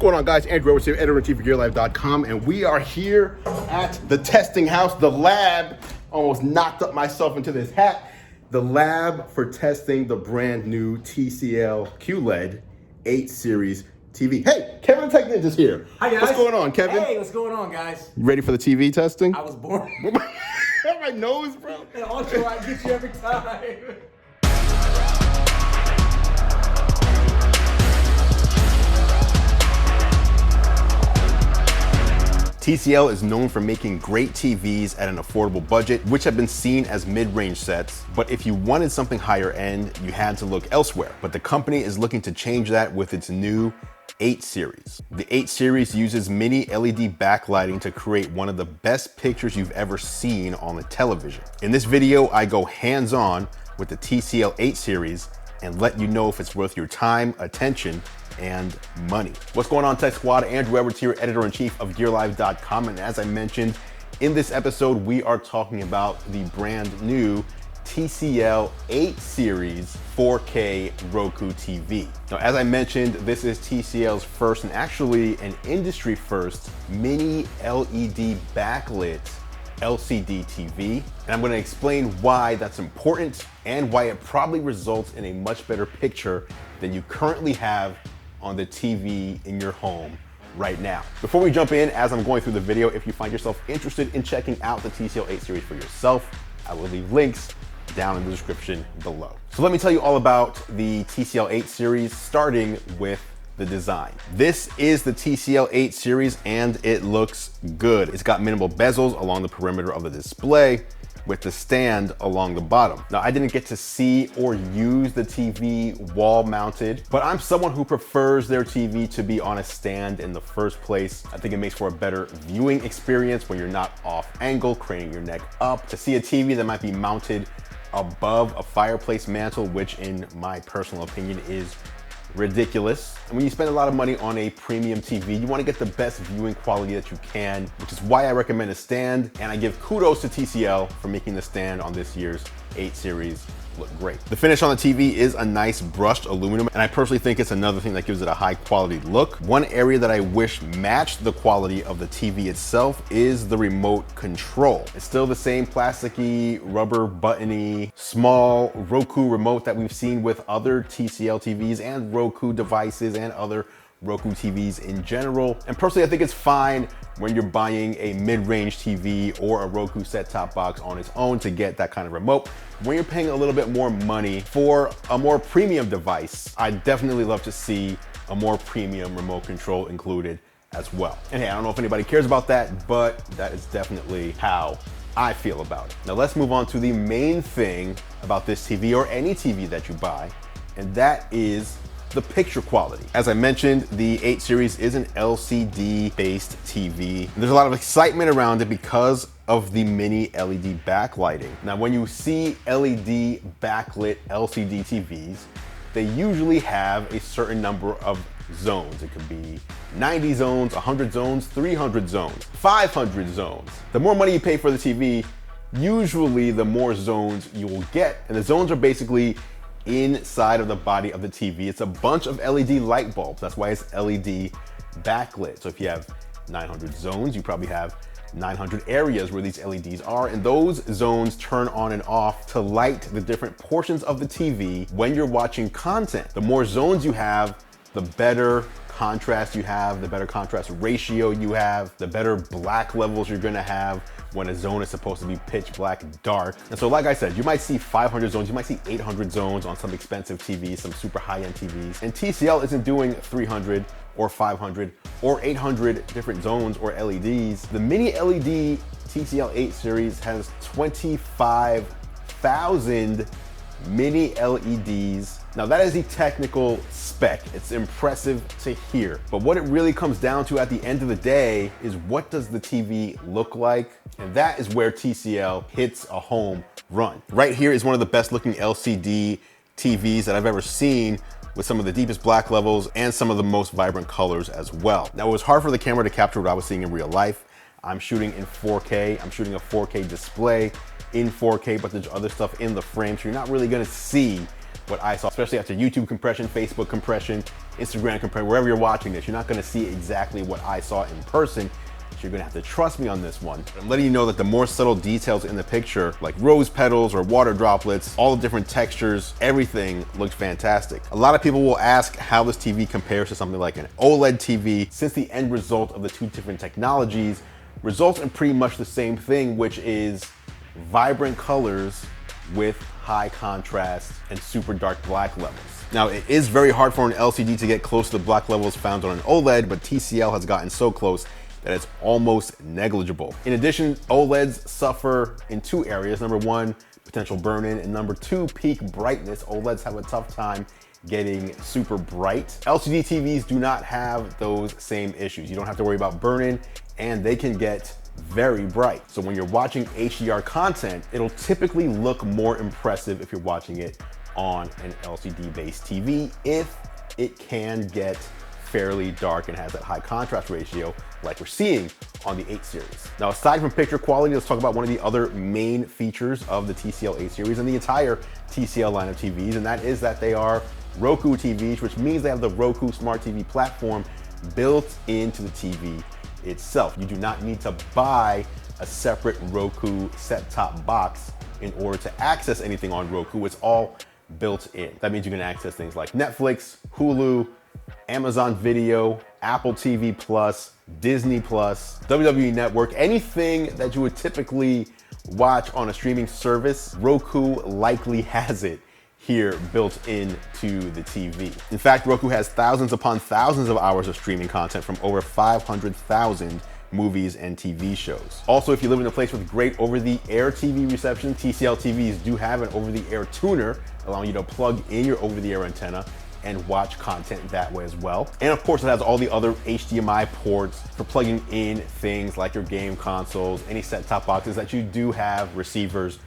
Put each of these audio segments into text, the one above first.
going on, guys? Andrew Edwards here, editor-in-chief of GearLife.com, and we are here at the testing house, the lab. Almost knocked up myself into this hat. The lab for testing the brand new TCL QLED 8 Series TV. Hey, Kevin the Tech Ninja's here. Hi, guys. What's going on, Kevin? Hey, what's going on, guys? You ready for the TV testing? I was born. My nose, bro. That ultra light gets you every time. TCL is known for making great TVs at an affordable budget, which have been seen as mid-range sets. But if you wanted something higher end, you had to look elsewhere. But the company is looking to change that with its new 8 Series. The 8 Series uses Mini LED backlighting to create one of the best pictures you've ever seen on the television. In this video, I go hands-on with the TCL 8 Series and let you know if it's worth your time, attention, and money. What's going on, Tech Squad? Andrew Edwards here, editor-in-chief of GearLife.com, and as I mentioned in this episode, we are talking about the brand new TCL 8 Series 4K Roku TV. Now, as I mentioned, this is TCL's first, and actually an industry first, Mini LED backlit LCD TV, and I'm going to explain why that's important and why it probably results in a much better picture than you currently have on the TV in your home right now. Before we jump in, as I'm going through the video, if you find yourself interested in checking out the TCL 8 Series for yourself, I will leave links down in the description below. So let me tell you all about the TCL 8 Series, starting with the design. This is the TCL 8 Series and it looks good. It's got minimal bezels along the perimeter of the display, with the stand along the bottom. Now, I didn't get to see or use the TV wall mounted, but I'm someone who prefers their TV to be on a stand in the first place. I think it makes for a better viewing experience when you're not off angle, craning your neck up. To see a TV that might be mounted above a fireplace mantle, which in my personal opinion is ridiculous. And when you spend a lot of money on a premium TV, you want to get the best viewing quality that you can, which is why I recommend a stand. And I give kudos to TCL for making the stand on this year's 8 Series look great. The finish on the TV is a nice brushed aluminum, and I personally think it's another thing that gives it a high quality look. One area that I wish matched the quality of the TV itself is the remote control. It's still the same plasticky, rubber buttony, small Roku remote that we've seen with other TCL TVs and Roku devices and other Roku TVs in general. And personally, I think it's fine when you're buying a mid-range TV or a Roku set-top box on its own to get that kind of remote. When you're paying a little bit more money for a more premium device, I'd definitely love to see a more premium remote control included as well. And hey, I don't know if anybody cares about that, but that is definitely how I feel about it. Now let's move on to the main thing about this TV or any TV that you buy, and that is the picture quality. As I mentioned, the 8 Series is an LCD-based TV. There's a lot of excitement around it because of the Mini LED backlighting. Now, when you see LED backlit LCD TVs, they usually have a certain number of zones. It could be 90 zones, 100 zones, 300 zones, 500 zones. The more money you pay for the TV, usually the more zones you will get. And the zones are basically inside of the body of the TV. It's a bunch of LED light bulbs. That's why it's LED backlit. So if you have 900 zones, you probably have 900 areas where these LEDs are, and those zones turn on and off to light the different portions of the TV when you're watching content. The more zones you have, the better contrast you have, the better contrast ratio you have, the better black levels you're gonna have when a zone is supposed to be pitch black dark. And so like I said, you might see 500 zones, you might see 800 zones on some expensive TVs, some super high-end TVs. And TCL isn't doing 300 or 500 or 800 different zones or LEDs. The Mini LED TCL 8 Series has 25,000 Mini LEDs. Now that is the technical spec. It's impressive to hear. But what it really comes down to at the end of the day is, what does the TV look like? And that is where TCL hits a home run. Right here is one of the best looking LCD TVs that I've ever seen, with some of the deepest black levels and some of the most vibrant colors as well. Now, it was hard for the camera to capture what I was seeing in real life. I'm shooting in 4K. I'm shooting a 4K display in 4K, but there's other stuff in the frame, so you're not really gonna see what I saw, especially after YouTube compression, Facebook compression, Instagram compression, wherever you're watching this. You're not gonna see exactly what I saw in person. So you're gonna have to trust me on this one. I'm letting you know that the more subtle details in the picture, like rose petals or water droplets, all the different textures, everything looked fantastic. A lot of people will ask how this TV compares to something like an OLED TV, since the end result of the two different technologies results in pretty much the same thing, which is vibrant colors with high contrast and super dark black levels. Now, it is very hard for an LCD to get close to the black levels found on an OLED, but TCL has gotten so close that it's almost negligible. In addition, OLEDs suffer in two areas. Number one, potential burn-in, and number two, peak brightness. OLEDs have a tough time getting super bright. LCD TVs do not have those same issues. You don't have to worry about burn-in, and they can get very bright. So when you're watching HDR content, it'll typically look more impressive if you're watching it on an LCD-based TV, if it can get fairly dark and has that high contrast ratio like we're seeing on the 8 series. Now, aside from picture quality, let's talk about one of the other main features of the TCL 8 series and the entire TCL line of TVs, and that is that they are Roku TVs, which means they have the Roku Smart TV platform built into the TV itself. You do not need to buy a separate Roku set-top box in order to access anything on Roku. It's all built in. That means you can access things like Netflix, Hulu, Amazon Video, Apple TV Plus, Disney Plus, WWE Network, anything that you would typically watch on a streaming service, Roku likely has it here built into the TV. In fact, Roku has thousands upon thousands of hours of streaming content from over 500,000 movies and TV shows. Also, if you live in a place with great over-the-air TV reception, TCL TVs do have an over-the-air tuner, allowing you to plug in your over-the-air antenna and watch content that way as well. And of course, it has all the other HDMI ports for plugging in things like your game consoles, any set-top boxes that you do have, receivers,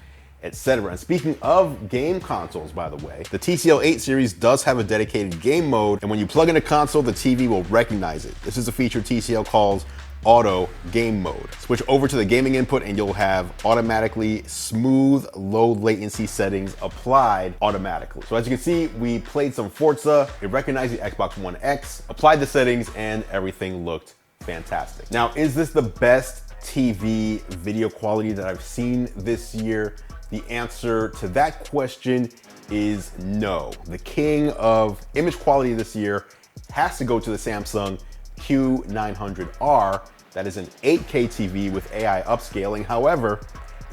etc. And speaking of game consoles, by the way, the TCL 8 series does have a dedicated game mode, and when you plug in a console, the TV will recognize it. This is a feature TCL calls Auto Game Mode. Switch over to the gaming input and you'll have automatically smooth, low latency settings applied automatically. So as you can see, we played some Forza, it recognized the Xbox One X, applied the settings, and everything looked fantastic. Now, is this the best TV video quality that I've seen this year? The answer to that question is no. The king of image quality this year has to go to the Samsung Q900R. That is an 8K TV with AI upscaling. However,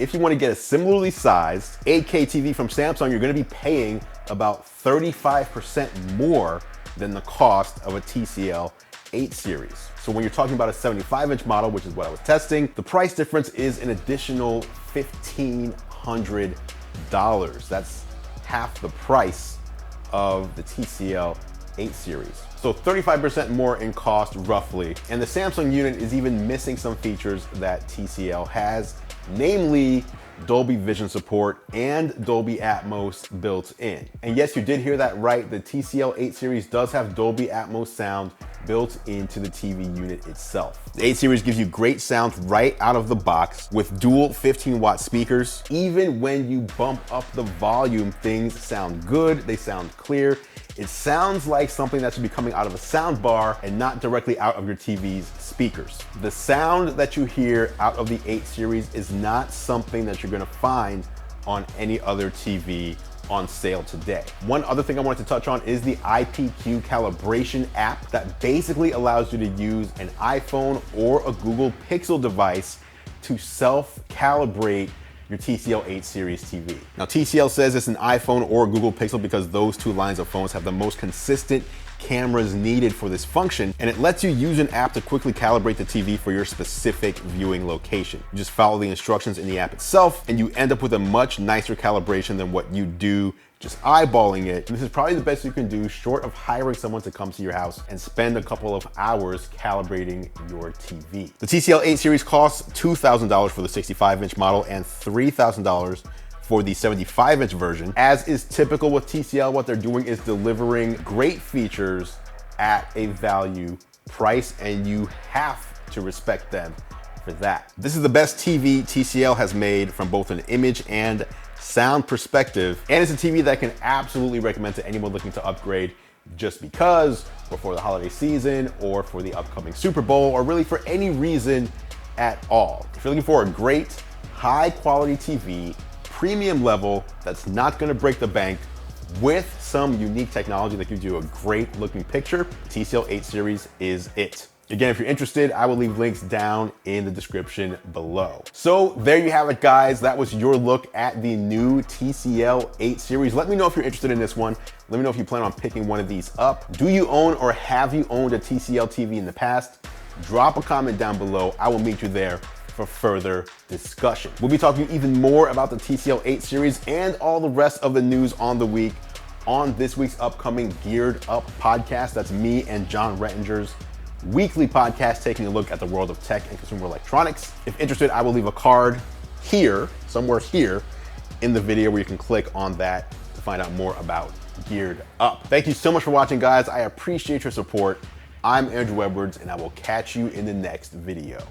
if you want to get a similarly sized 8K TV from Samsung, you're going to be paying about 35% more than the cost of a TCL 8 series. So when you're talking about a 75-inch model, which is what I was testing, the price difference is an additional $1,500. That's half the price of the TCL 8 series. So 35% more in cost roughly. And the Samsung unit is even missing some features that TCL has, namely Dolby Vision support and Dolby Atmos built in. And yes, you did hear that right. The TCL 8 series does have Dolby Atmos sound built into the TV unit itself. The 8 series gives you great sound right out of the box with dual 15-watt speakers. Even when you bump up the volume, things sound good, they sound clear. It sounds like something that should be coming out of a sound bar and not directly out of your TV's speakers. The sound that you hear out of the 8 series is not something that you're gonna find on any other TV on sale today. One other thing I wanted to touch on is the IPQ calibration app that basically allows you to use an iPhone or a Google Pixel device to self-calibrate your TCL 8 series TV. Now, TCL says it's an iPhone or a Google Pixel because those two lines of phones have the most consistent cameras needed for this function, and it lets you use an app to quickly calibrate the TV for your specific viewing location. You just follow the instructions in the app itself, and you end up with a much nicer calibration than what you do just eyeballing it. And this is probably the best you can do short of hiring someone to come to your house and spend a couple of hours calibrating your TV. The TCL 8 series costs $2,000 for the 65-inch model and $3,000 for the 75-inch version. As is typical with TCL, what they're doing is delivering great features at a value price, and you have to respect them for that. This is the best TV TCL has made from both an image and sound perspective, and it's a TV that I can absolutely recommend to anyone looking to upgrade just because, or for the holiday season, or for the upcoming Super Bowl, or really for any reason at all. If you're looking for a great, high quality TV, premium level, that's not gonna break the bank, with some unique technology that gives you a great looking picture, TCL 8 series is it. Again, if you're interested, I will leave links down in the description below. So there you have it, guys. That was your look at the new TCL 8 series. Let me know if you're interested in this one. Let me know if you plan on picking one of these up. Do you own or have you owned a TCL TV in the past? Drop a comment down below. I will meet you there for further discussion. We'll be talking even more about the TCL 8 series and all the rest of the news on the week on this week's upcoming Geared Up podcast. That's me and John Rettinger's weekly podcast taking a look at the world of tech and consumer electronics. If interested, I will leave a card here, somewhere here in the video where you can click on that to find out more about Geared Up. Thank you so much for watching, guys. I appreciate your support. I'm Andrew Edwards, and I will catch you in the next video.